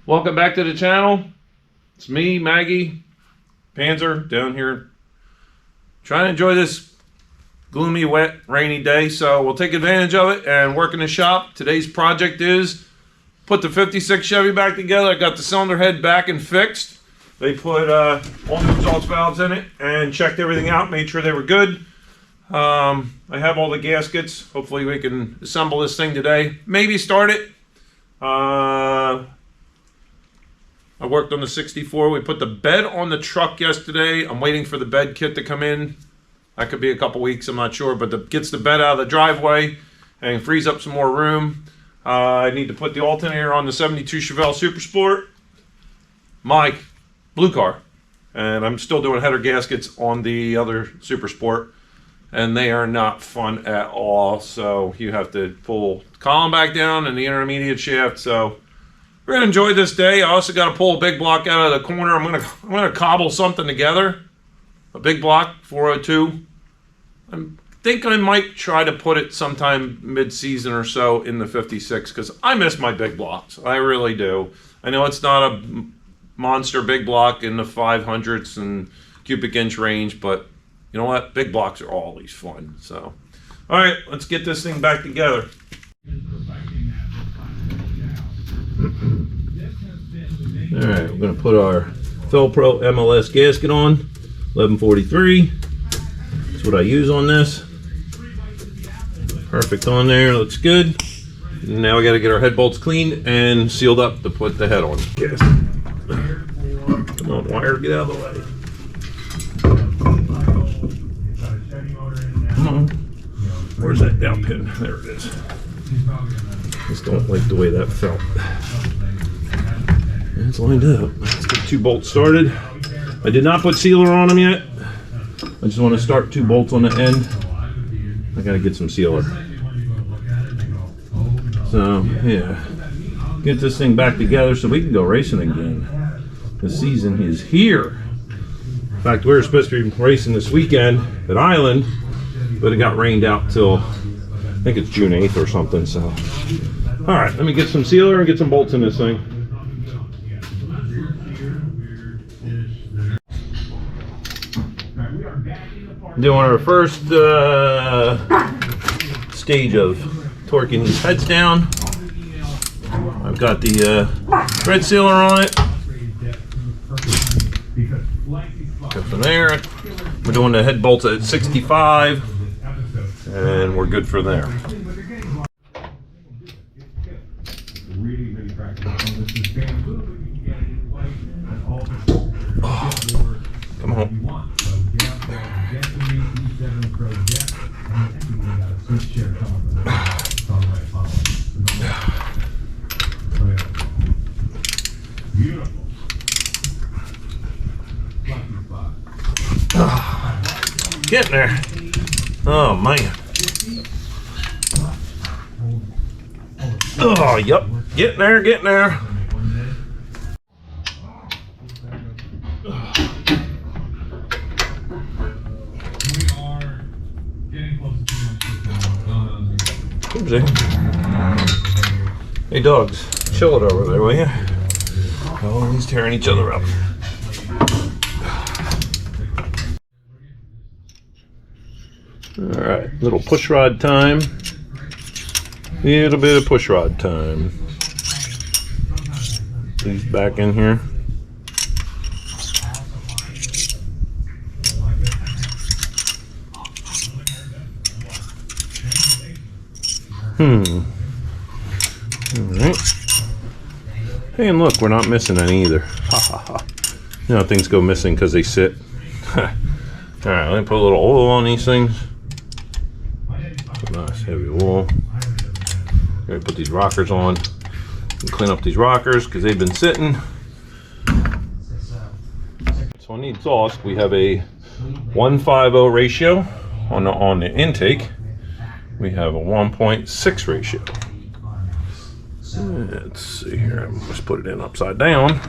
Welcome back to the channel. It's me, Maggie, Panzer, down here trying to enjoy this gloomy, wet, rainy day. So we'll take advantage of it and work in the shop. Today's project is put the 56 Chevy back together. I got the cylinder head back and fixed. They put all the exhaust valves in it and checked everything out, made sure they were good. I have all the gaskets. Hopefully we can assemble this thing today. Maybe start it. I worked on the 64. We put the bed on the truck yesterday. I'm waiting for the bed kit to come in. That could be a couple weeks, I'm not sure, but gets the bed out of the driveway and frees up some more room. I need to put the alternator on the 72 Chevelle Super Sport, my blue car, and I'm still doing header gaskets on the other Super Sport, and they are not fun at all. So you have to pull the column back down and the intermediate shaft. So we're gonna enjoy this day. I also got to pull a big block out of the corner. I'm gonna cobble something together. A big block 402. I think I might try to put it sometime mid-season or so in the 56 because I miss my big blocks. I really do. I know it's not a monster big block in the 500ths and cubic inch range, but you know what? Big blocks are always fun. So, all right, let's get this thing back together. All right, we're going to put our Felpro MLS gasket on, 1143. That's what I use on this. Perfect on there, looks good. Now we got to get our head bolts cleaned and sealed up to put the head on. Gasket. Come on, wire, get out of the way. Come on. Where's that down pin? There it is. Just don't like the way that felt. It's lined up. Let's get 2 bolts started. I did not put sealer on them yet. I just want to start 2 bolts on the end. I gotta get some sealer. So yeah, get this thing back together so we can go racing again. The season is here. In fact, we were supposed to be racing this weekend at Island, but it got rained out till I think it's June 8th or something. So all right, let me get some sealer and get some bolts in this thing. Doing our first stage of torquing these heads down. I've got the thread sealer on it. Go from there. We're doing the head bolts at 65, and we're good for there. Oh, come on. Getting there. Oh man. Oh, yep. Getting there, getting there. Hey dogs, chill it over there, will you? Oh, he's tearing each other up. Alright, little push rod time. Little bit of push rod time. These back in here. Alright. Hey, and look, we're not missing any either. Ha ha ha. You know, things go missing because they sit. Alright, let me put a little oil on these things. Nice heavy oil. Gotta put these rockers on and clean up these rockers because they've been sitting. So on the exhaust, we have a 1:50 ratio. On the intake, we have a 1.6 ratio. Let's see here. Let's put it in upside down.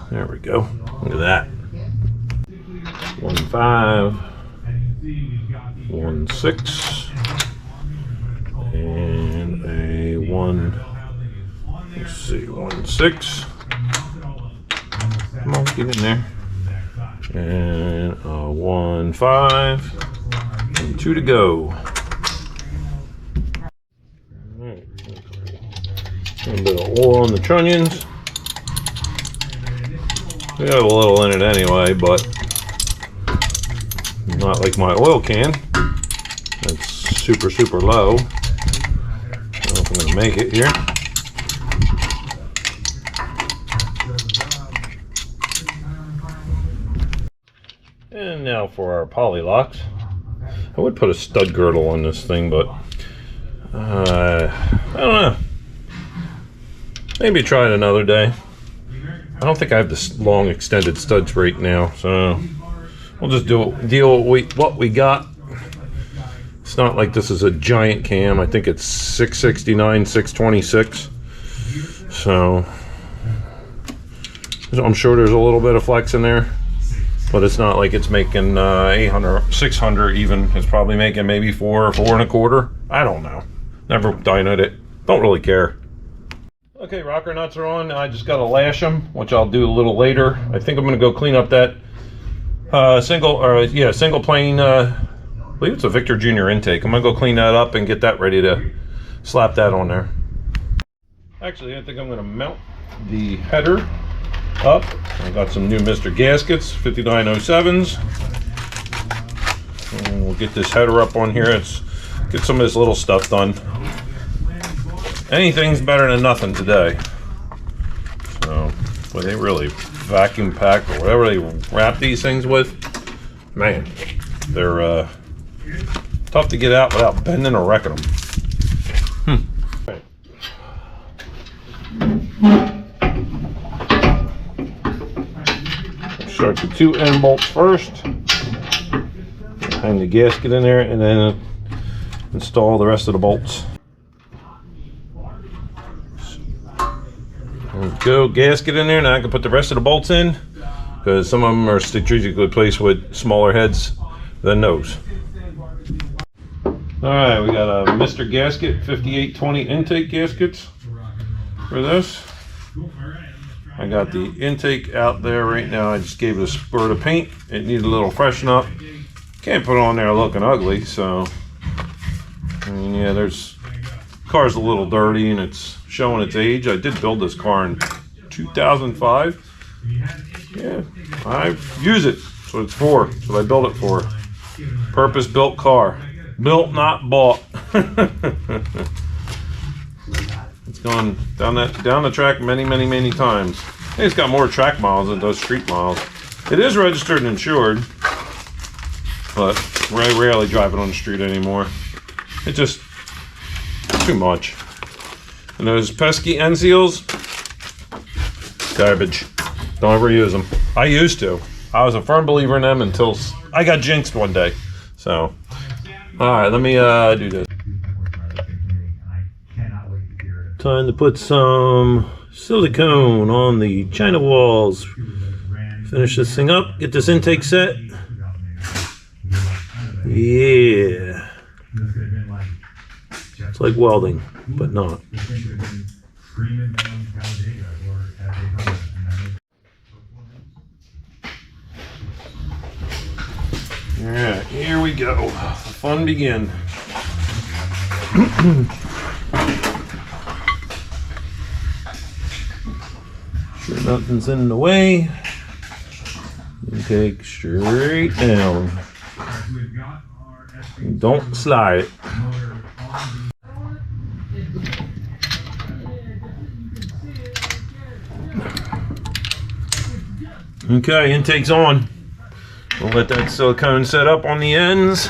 There we go. Look at that. 1.5, 1.6. And a 1.6. gasket in there. And a 1.5 and 2 to go. Alright. A bit of oil on the trunnions. We have a little in it anyway, but not like my oil can. That's super, super low. I don't know if I'm going to make it here. And now for our poly locks. I would put a stud girdle on this thing, but I don't know. Maybe try it another day. I don't think I have this long extended studs right now, so we'll just deal with what we got. It's not like this is a giant cam. I think it's 669, 626. So I'm sure there's a little bit of flex in there, but it's not like it's making 800, 600 even. It's probably making maybe 4 1/4. I don't know. Never dynoed it. Don't really care. Okay, rocker nuts are on. I just got to lash them, which I'll do a little later. I think I'm going to go clean up that single plane. I believe it's a Victor Jr. intake. I'm going to go clean that up and get that ready to slap that on there. Actually, I think I'm going to mount the header up. I got some new Mr. gaskets, 5907s. And we'll get this header up on here. Let's get some of this little stuff done. Anything's better than nothing today. So, well, they really vacuum pack or whatever they wrap these things with. Man, they're tough to get out without bending or wrecking them. Right. Start the 2 end bolts first. Hang the gasket in there and then install the rest of the bolts. Go, gasket in there. Now I can put the rest of the bolts in because some of them are strategically placed with smaller heads than those. Alright, we got a Mr. Gasket 5820 intake gaskets for this. I got the intake out there right now. I just gave it a spurt of paint. It needed a little freshen up. Can't put it on there looking ugly, so I mean, yeah, car's a little dirty and it's showing its age. I did build this car in 2005. Yeah, I use it. That's what it's for. That's what I built it for. Purpose-built car. Built, not bought. It's gone down the track many times. It's got more track miles than it does street miles. It is registered and insured, but I rarely drive it on the street anymore. It just too much. And those pesky end seals, garbage. Don't ever use them. I used to. I was a firm believer in them until I got jinxed one day. So, all right, let me do this. Time to put some silicone on the China walls. Finish this thing up. Get this intake set. Yeah. It's like welding, but not. Alright, here we go. The fun begin. Sure nothing's in the way. Intake straight down. Don't slide it. Okay, intake's on. We'll let that silicone set up on the ends.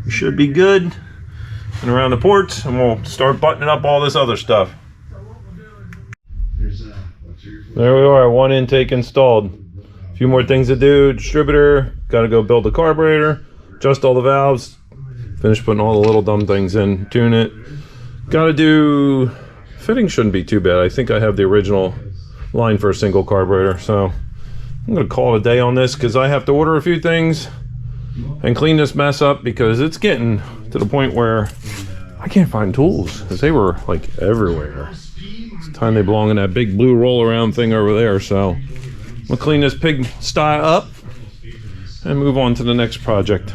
We should be good. And around the ports, and we'll start buttoning up all this other stuff. There we are, one intake installed. A few more things to do. Distributor, got to go build the carburetor, adjust all the valves, finish putting all the little dumb things in, tune it. Got to do, fitting shouldn't be too bad. I think I have the original line for a single carburetor, so I'm going to call it a day on this because I have to order a few things and clean this mess up because it's getting to the point where I can't find tools because they were like everywhere. It's time they belong in that big blue roll around thing over there, so We'll clean this pig sty up and move on to the next project.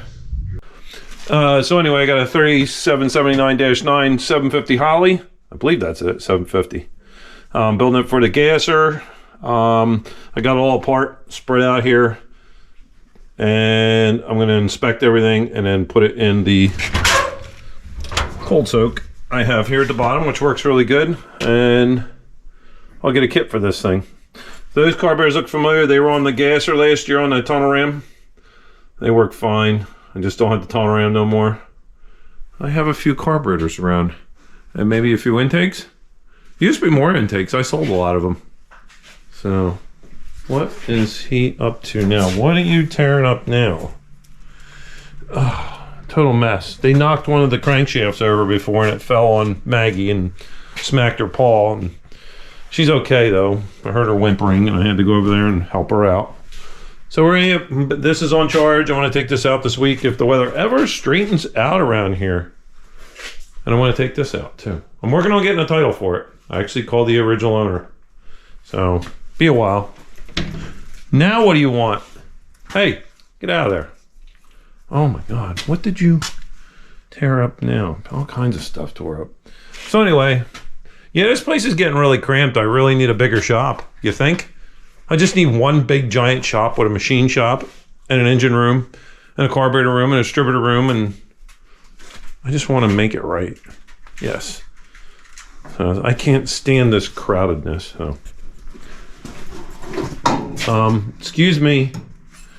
So anyway, I got a 3779-9 750 Holly. I believe that's it, 750. Building it for the gasser. I got it all apart, spread out here, and I'm going to inspect everything and then put it in the cold soak I have here at the bottom, which works really good, and I'll get a kit for this thing. Those carburetors look familiar. They were on the gasser last year on the tunnel ram. They work fine. I just don't have the tunnel ram no more. I have a few carburetors around and maybe a few intakes. Used to be more intakes. I sold a lot of them. So what is he up to now? What are you tearing up now? Oh, total mess. They knocked one of the crankshafts over before and it fell on Maggie and smacked her paw. And she's okay though. I heard her whimpering and I had to go over there and help her out. So we're gonna, this is on charge. I want to take this out this week if the weather ever straightens out around here. And I want to take this out too. I'm working on getting a title for it. I actually called the original owner. So be a while. Now what do you want? Hey, get out of there. Oh my God, what did you tear up now? All kinds of stuff tore up. So anyway, yeah, this place is getting really cramped. I really need a bigger shop. You think? I just need one big giant shop with a machine shop and an engine room and a carburetor room and a distributor room, and I just want to make it right. Yes. So I can't stand this crowdedness. So. Excuse me.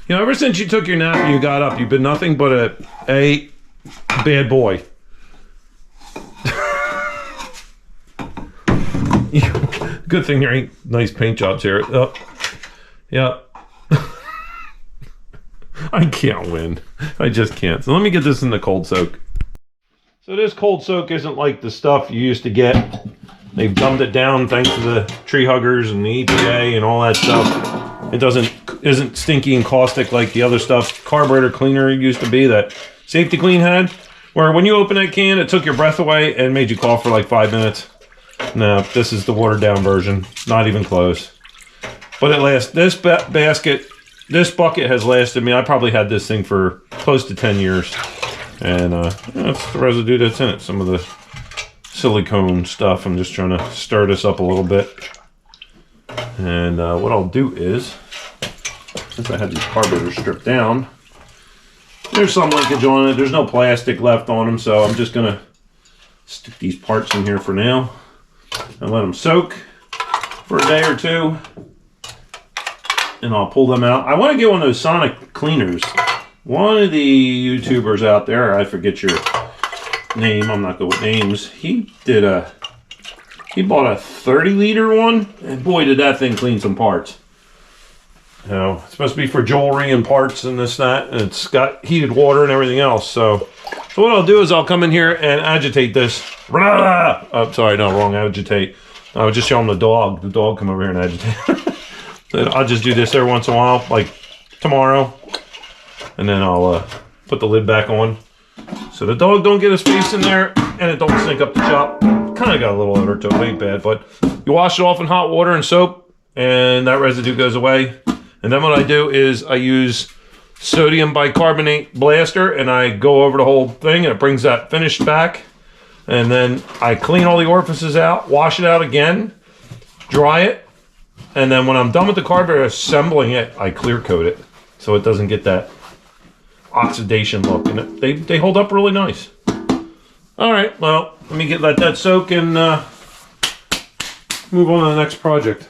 You know, ever since you took your nap and you got up, you've been nothing but a bad boy. Good thing there ain't nice paint jobs here. Oh, yeah. I can't win. I just can't. So let me get this in the cold soak. So this cold soak isn't like the stuff you used to get. They've dumbed it down thanks to the tree huggers and the EPA and all that stuff. It isn't stinky and caustic like the other stuff. Carburetor cleaner used to be that Safety Clean had, where when you open that can, it took your breath away and made you cough for like 5 minutes. No, this is the watered down version. Not even close. But it lasts. This bucket has lasted me. I probably had this thing for close to 10 years. And that's the residue that's in it. Some of the silicone stuff. I'm just trying to stir this up a little bit. And what I'll do is, since I had these carburetors stripped down, there's some linkage on it. There's no plastic left on them, so I'm just going to stick these parts in here for now and let them soak for a day or two. And I'll pull them out. I want to get one of those sonic cleaners. One of the YouTubers out there, I forget your name, I'm not good with names, he bought a 30-liter one, and boy did that thing clean some parts. You know, it's supposed to be for jewelry and parts and this, that, and it's got heated water and everything else. So what I'll do is I'll come in here and agitate this. Oh, sorry, no, wrong, agitate. I was just showing the dog. The dog come over here and agitate. I'll just do this every once in a while, like tomorrow. And then I'll put the lid back on. So the dog don't get his face in there and it don't stink up the shop. Kind of got a little odor to it, ain't bad. But you wash it off in hot water and soap and that residue goes away. And then what I do is I use sodium bicarbonate blaster and I go over the whole thing and it brings that finish back. And then I clean all the orifices out, wash it out again, dry it. And then when I'm done with the carburetor assembling it, I clear coat it so it doesn't get that oxidation look. And they hold up really nice. All right, well, let that soak and move on to the next project.